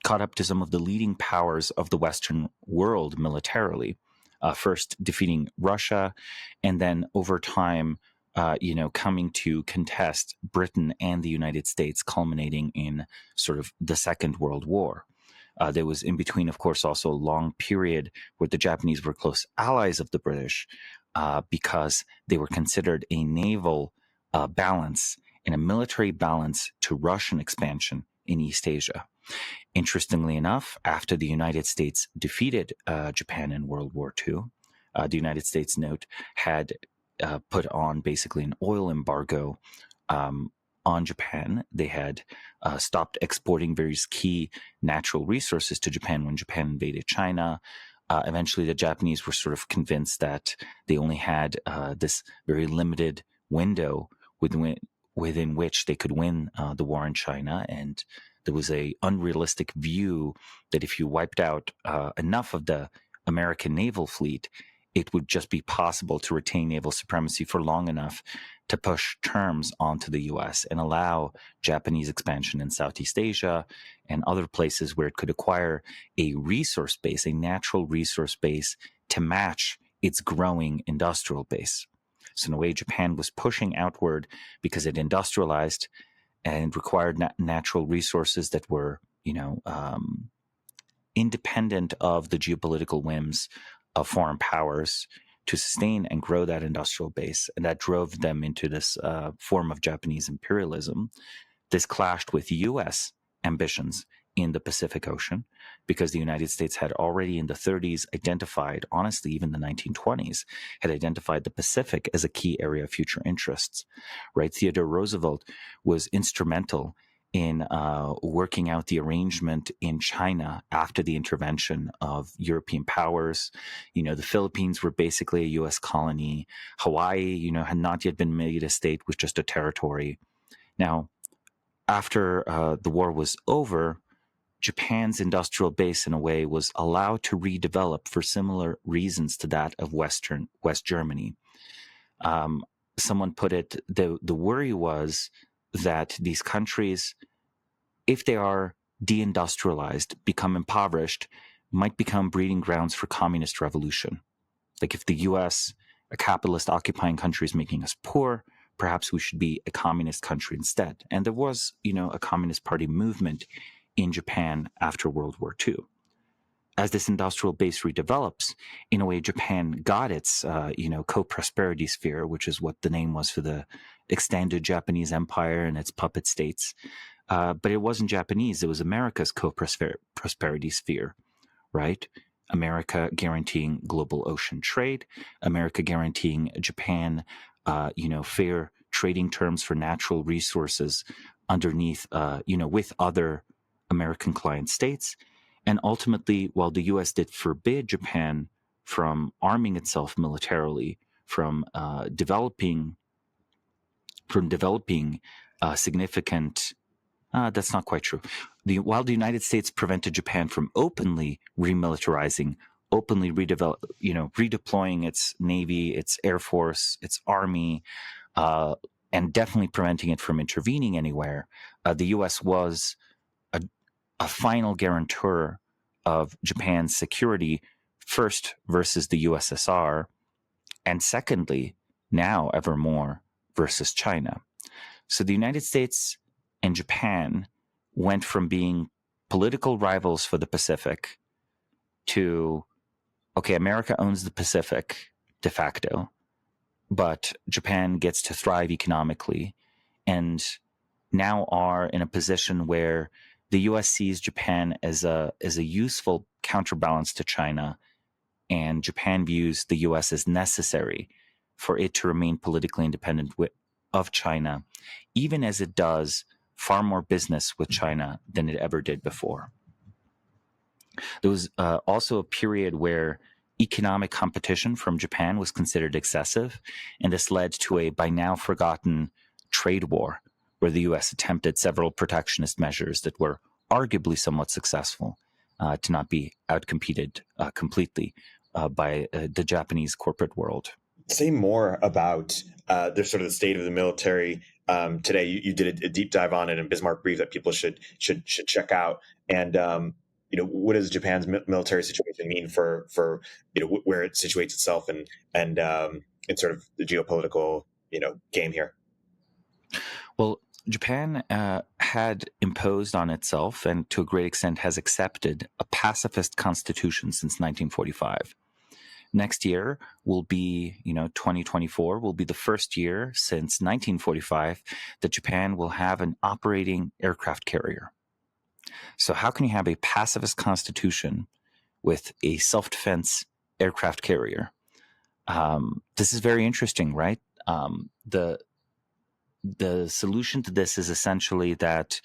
Speaker 3: caught up to some of the leading powers of the Western world militarily, first defeating Russia, and then over time coming to contest Britain and the United States, culminating in sort of the Second World War. There was in between, of course, also a long period where the Japanese were close allies of the British because they were considered a naval balance and a military balance to Russian expansion in East Asia. Interestingly enough, after the United States defeated Japan in World War II, the United States, note, had put on basically an oil embargo on Japan. They had stopped exporting various key natural resources to Japan when Japan invaded China. Eventually, the Japanese were sort of convinced that they only had this very limited window within which they could win the war in China, and there was a unrealistic view that if you wiped out enough of the American naval fleet, it would just be possible to retain naval supremacy for long enough to push terms onto the U.S. and allow Japanese expansion in Southeast Asia and other places where it could acquire a resource base, a natural resource base to match its growing industrial base. So in a way, Japan was pushing outward because it industrialized and required natural resources that were, independent of the geopolitical whims of foreign powers to sustain and grow that industrial base. And that drove them into this form of Japanese imperialism. This clashed with U.S. ambitions in the Pacific Ocean because the United States had already in the 30s identified, honestly, even the 1920s, had identified the Pacific as a key area of future interests, right? Theodore Roosevelt was instrumental in working out the arrangement in China after the intervention of European powers. The Philippines were basically a U.S. colony. Hawaii, had not yet been made a state, was just a territory. Now, after the war was over, Japan's industrial base, in a way, was allowed to redevelop for similar reasons to that of West Germany. Someone put it, the worry was that these countries, if they are deindustrialized, become impoverished, might become breeding grounds for communist revolution. Like if the U.S., a capitalist occupying country, is making us poor, perhaps we should be a communist country instead. And there was, a Communist Party movement in Japan after World War II. As this industrial base redevelops, in a way, Japan got its, co-prosperity sphere, which is what the name was for the extended Japanese empire and its puppet states. But it wasn't Japanese. It was America's co-prosperity sphere, right? America guaranteeing global ocean trade, America guaranteeing Japan, fair trading terms for natural resources underneath, with other American client states. And ultimately, while the U.S. did forbid Japan from arming itself militarily, from developing significant, that's not quite true. While the United States prevented Japan from openly remilitarizing, openly redeploying its navy, its air force, its army, and definitely preventing it from intervening anywhere, the U.S. was a final guarantor of Japan's security, first versus the USSR, and secondly, now ever more, versus China. So the United States and Japan went from being political rivals for the Pacific to, okay, America owns the Pacific de facto, but Japan gets to thrive economically, and now are in a position where the U.S. sees Japan as a useful counterbalance to China, and Japan views the U.S. as necessary for it to remain politically independent of China, even as it does far more business with China than it ever did before. There was also a period where economic competition from Japan was considered excessive, and this led to a by now forgotten trade war, where the U.S. attempted several protectionist measures that were arguably somewhat successful to not be outcompeted completely by the Japanese corporate world.
Speaker 2: Say more about the sort of the state of the military today. You did a deep dive on it in Bismarck Brief that people should check out. And what does Japan's military situation mean for where it situates itself and sort of the geopolitical game here?
Speaker 3: Well, Japan had imposed on itself, and to a great extent has accepted, a pacifist constitution since 1945. Next year will be, 2024 will be the first year since 1945 that Japan will have an operating aircraft carrier. So how can you have a pacifist constitution with a self-defense aircraft carrier? This is very interesting, right? The solution to this is essentially that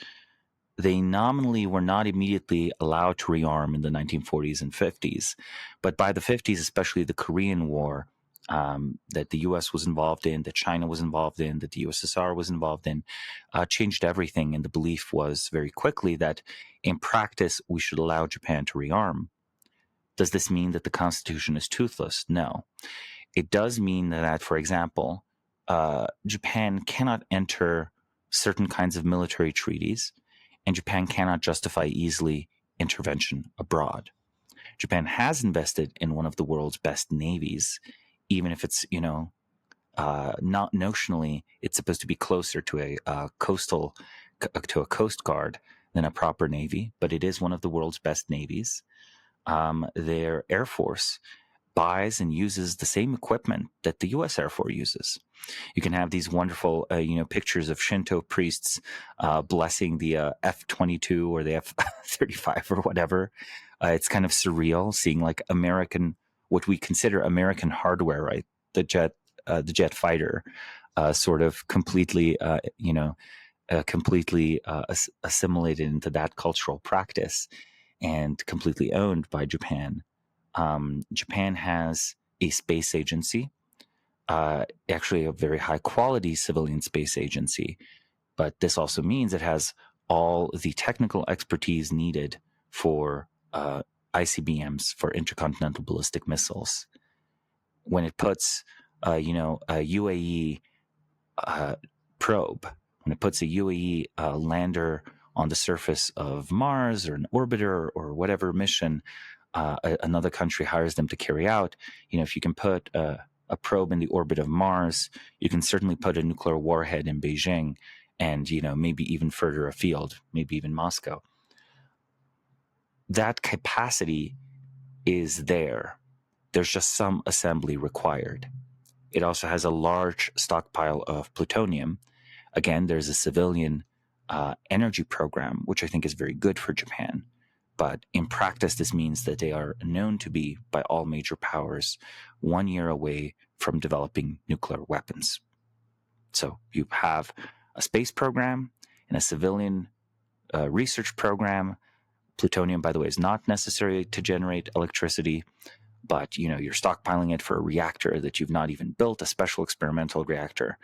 Speaker 3: they nominally were not immediately allowed to rearm in the 1940s and 50s. But by the 50s, especially the Korean War, that the US was involved in, that China was involved in, that the USSR was involved in, changed everything. And the belief was very quickly that in practice, we should allow Japan to rearm. Does this mean that the Constitution is toothless? No. It does mean that, for example, Japan cannot enter certain kinds of military treaties, and Japan cannot justify easily intervention abroad. Japan has invested in one of the world's best navies, even if it's, not notionally, it's supposed to be closer to a coast guard than a proper navy, but it is one of the world's best navies. Their Air Force buys and uses the same equipment that the U.S. Air Force uses. You can have these wonderful, pictures of Shinto priests blessing the F-22 or the F-35 or whatever. It's kind of surreal seeing like what we consider American hardware, right? The jet fighter, sort of completely, assimilated into that cultural practice and completely owned by Japan. Japan has a space agency, actually a very high quality civilian space agency, but this also means it has all the technical expertise needed for ICBMs, for intercontinental ballistic missiles. When it puts, a UAE probe, when it puts a UAE lander on the surface of Mars or an orbiter or whatever mission another country hires them to carry out, if you can put a probe in the orbit of Mars, you can certainly put a nuclear warhead in Beijing and, maybe even further afield, maybe even Moscow. That capacity is there. There's just some assembly required. It also has a large stockpile of plutonium. Again, there's a civilian energy program, which I think is very good for Japan. But in practice, this means that they are known to be, by all major powers, 1 year away from developing nuclear weapons. So you have a space program and a civilian research program. Plutonium, by the way, is not necessary to generate electricity, but you're stockpiling it for a reactor that you've not even built, a special experimental reactor,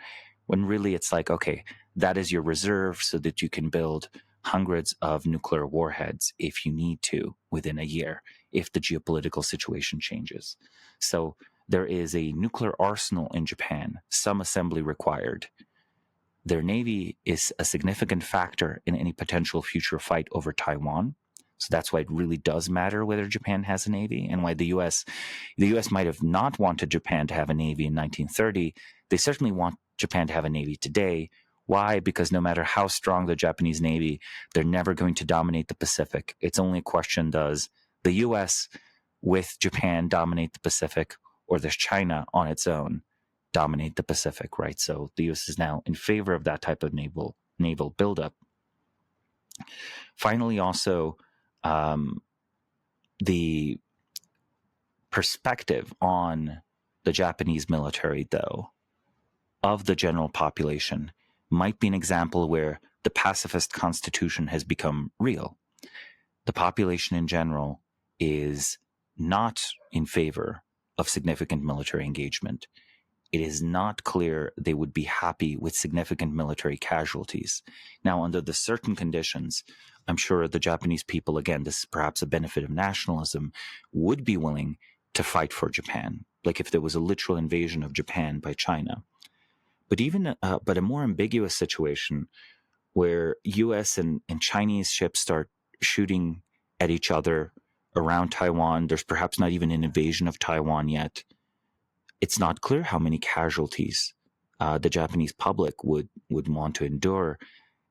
Speaker 3: when really it's like, okay, that is your reserve so that you can build hundreds of nuclear warheads if you need to within a year, if the geopolitical situation changes. So there is a nuclear arsenal in Japan, some assembly required. Their navy is a significant factor in any potential future fight over Taiwan. So that's why it really does matter whether Japan has a navy, and why the U.S. might have not wanted Japan to have a navy in 1930. They certainly want Japan to have a navy today. Why? Because no matter how strong the Japanese navy, they're never going to dominate the Pacific. It's only a question, does the U.S. with Japan dominate the Pacific, or does China on its own dominate the Pacific, right? So the U.S. is now in favor of that type of naval buildup. Finally, also, the perspective on the Japanese military, though, of the general population might be an example where the pacifist constitution has become real. The population in general is not in favor of significant military engagement. It is not clear they would be happy with significant military casualties. Now, under the certain conditions, I'm sure the Japanese people, again, this is perhaps a benefit of nationalism, would be willing to fight for Japan, like if there was a literal invasion of Japan by China. But even but a more ambiguous situation where U.S. and Chinese ships start shooting at each other around Taiwan, there's perhaps not even an invasion of Taiwan yet. It's not clear how many casualties the Japanese public would want to endure,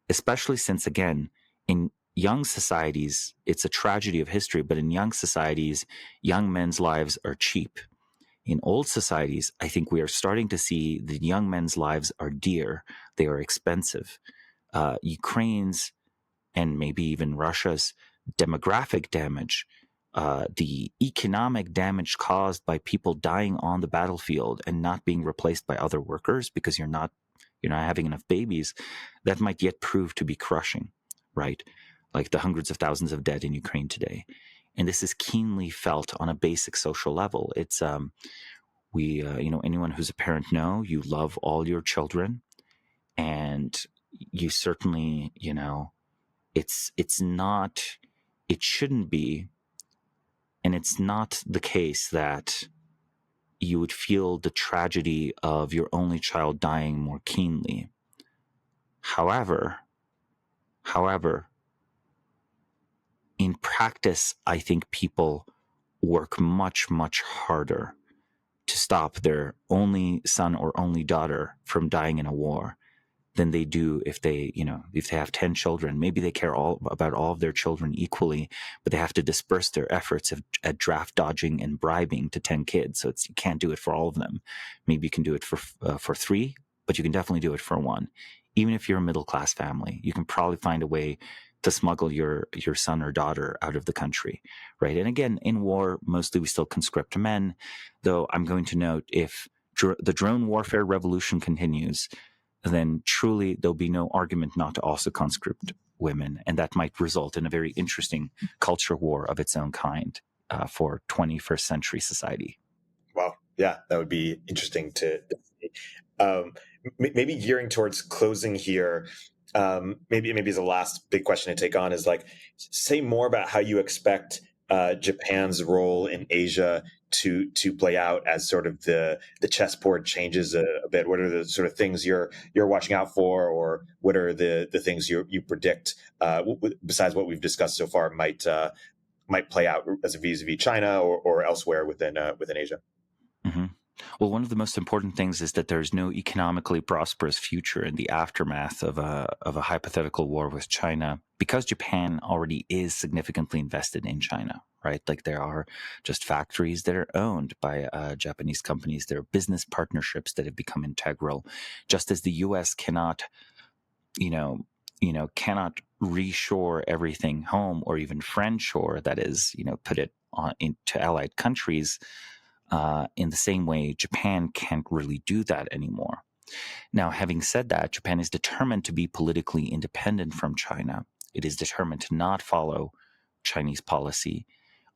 Speaker 3: especially since, again, in young societies, it's a tragedy of history, but in young societies, young men's lives are cheap. In old societies, I think we are starting to see that young men's lives are dear. They are expensive. Ukraine's and maybe even Russia's demographic damage, the economic damage caused by people dying on the battlefield and not being replaced by other workers because you're not having enough babies, that might yet prove to be crushing, right? Like the hundreds of thousands of dead in Ukraine today. And this is keenly felt on a basic social level. It's anyone who's a parent know you love all your children, and you certainly, it's not, it shouldn't be, and it's not the case that you would feel the tragedy of your only child dying more keenly. However, in practice, I think people work much, much harder to stop their only son or only daughter from dying in a war than they do if they have 10 children. Maybe they care about all of their children equally, but they have to disperse their efforts at draft dodging and bribing to 10 kids. So you can't do it for all of them. Maybe you can do it for 3, but you can definitely do it for 1. Even if you're a middle-class family, you can probably find a way to smuggle your son or daughter out of the country, right? And again, in war, mostly we still conscript men, though I'm going to note if the drone warfare revolution continues, then truly there'll be no argument not to also conscript women. And that might result in a very interesting culture war of its own kind for 21st century society.
Speaker 2: Wow. Yeah, that would be interesting to see. Maybe gearing towards closing here, maybe as a last big question to take on is say more about how you expect Japan's role in Asia to play out as sort of the chessboard changes a bit. What are the sort of things you're watching out for, or what are the things you predict besides what we've discussed so far might play out as a vis-a-vis China or elsewhere within Asia?
Speaker 3: Mm-hmm. Well, one of the most important things is that there's no economically prosperous future in the aftermath of a hypothetical war with China, because Japan already is significantly invested in China, right? Like there are just factories that are owned by Japanese companies. There are business partnerships that have become integral, just as the U.S. cannot reshore everything home, or even friendshore, that is, put it into allied countries. In the same way, Japan can't really do that anymore. Now, having said that, Japan is determined to be politically independent from China. It is determined to not follow Chinese policy.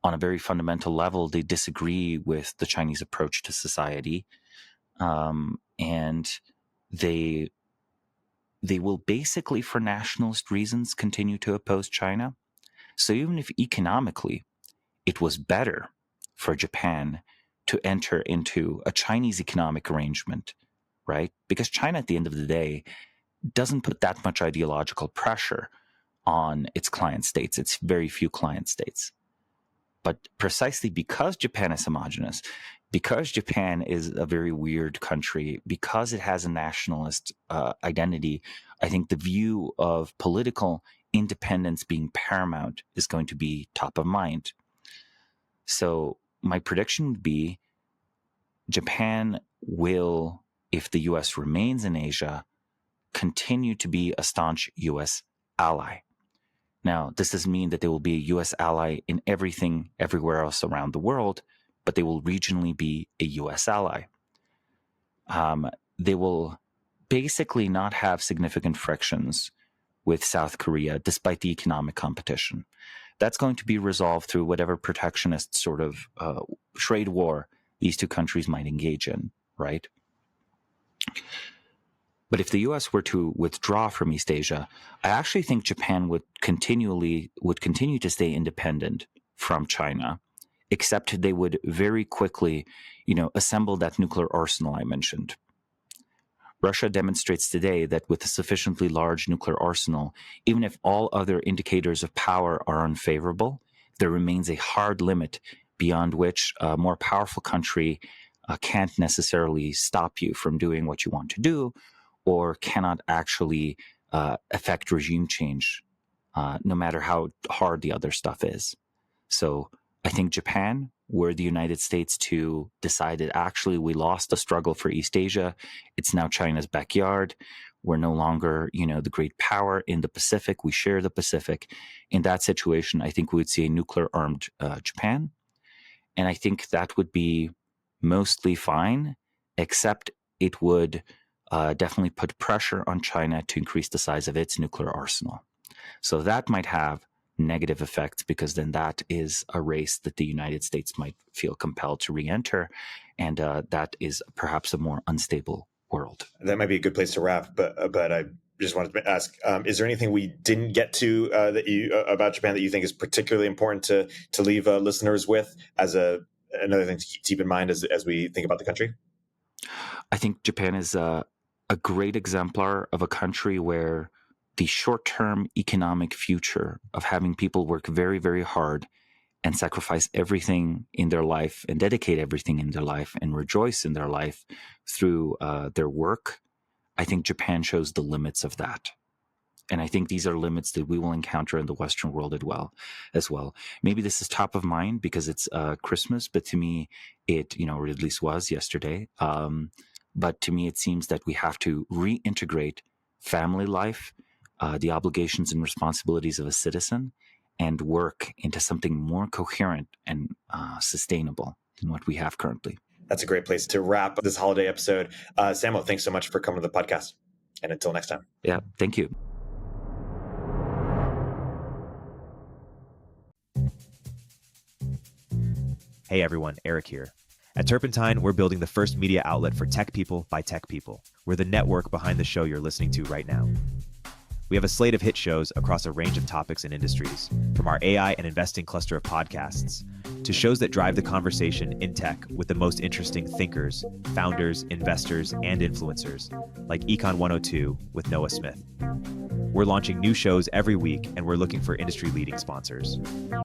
Speaker 3: On a very fundamental level, they disagree with the Chinese approach to society, and they will basically, for nationalist reasons, continue to oppose China. So even if economically it was better for Japan to enter into a Chinese economic arrangement, right? Because China, at the end of the day, doesn't put that much ideological pressure on its client states. It's very few client states. But precisely because Japan is homogenous, because Japan is a very weird country, because it has a nationalist identity, I think the view of political independence being paramount is going to be top of mind. So my prediction would be Japan will, if the U.S. remains in Asia, continue to be a staunch U.S. ally. Now, this doesn't mean that they will be a U.S. ally in everything everywhere else around the world, but they will regionally be a U.S. ally. They will basically not have significant frictions with South Korea, despite the economic competition. That's going to be resolved through whatever protectionist sort of trade war these two countries might engage in, right? But if the U.S. were to withdraw from East Asia, I actually think Japan would continue to stay independent from China, except they would very quickly, assemble that nuclear arsenal I mentioned. Russia demonstrates today that with a sufficiently large nuclear arsenal, even if all other indicators of power are unfavorable, there remains a hard limit beyond which a more powerful country can't necessarily stop you from doing what you want to do, or cannot actually affect regime change, no matter how hard the other stuff is. So I think Japan, were the United States to decide that actually we lost the struggle for East Asia, it's now China's backyard. We're no longer, the great power in the Pacific. We share the Pacific. In that situation, I think we would see a nuclear-armed Japan. And I think that would be mostly fine, except it would definitely put pressure on China to increase the size of its nuclear arsenal. So that might have negative effects, because then that is a race that the United States might feel compelled to re-enter, and that is perhaps a more unstable world.
Speaker 2: That might be a good place to wrap, but I just wanted to ask: is there anything we didn't get to about Japan that you think is particularly important to leave listeners with as another thing to keep in mind as we think about the country?
Speaker 3: I think Japan is a great exemplar of a country where the short-term economic future of having people work very, very hard and sacrifice everything in their life and dedicate everything in their life and rejoice in their life through their work, I think Japan shows the limits of that. And I think these are limits that we will encounter in the Western world as well. Maybe this is top of mind because it's Christmas, but to me, or at least was yesterday. But to me, it seems that we have to reintegrate family life, the obligations and responsibilities of a citizen, and work into something more coherent and sustainable than what we have currently.
Speaker 2: That's a great place to wrap this holiday episode. Samo, thanks so much for coming to the podcast. And until next time.
Speaker 3: Yeah, thank you.
Speaker 1: Hey everyone, Eric here. At Turpentine, we're building the first media outlet for tech people by tech people. We're the network behind the show you're listening to right now. We have a slate of hit shows across a range of topics and industries, from our AI and investing cluster of podcasts to shows that drive the conversation in tech with the most interesting thinkers, founders, investors, and influencers, like Econ 102 with Noah Smith. We're launching new shows every week, and we're looking for industry-leading sponsors.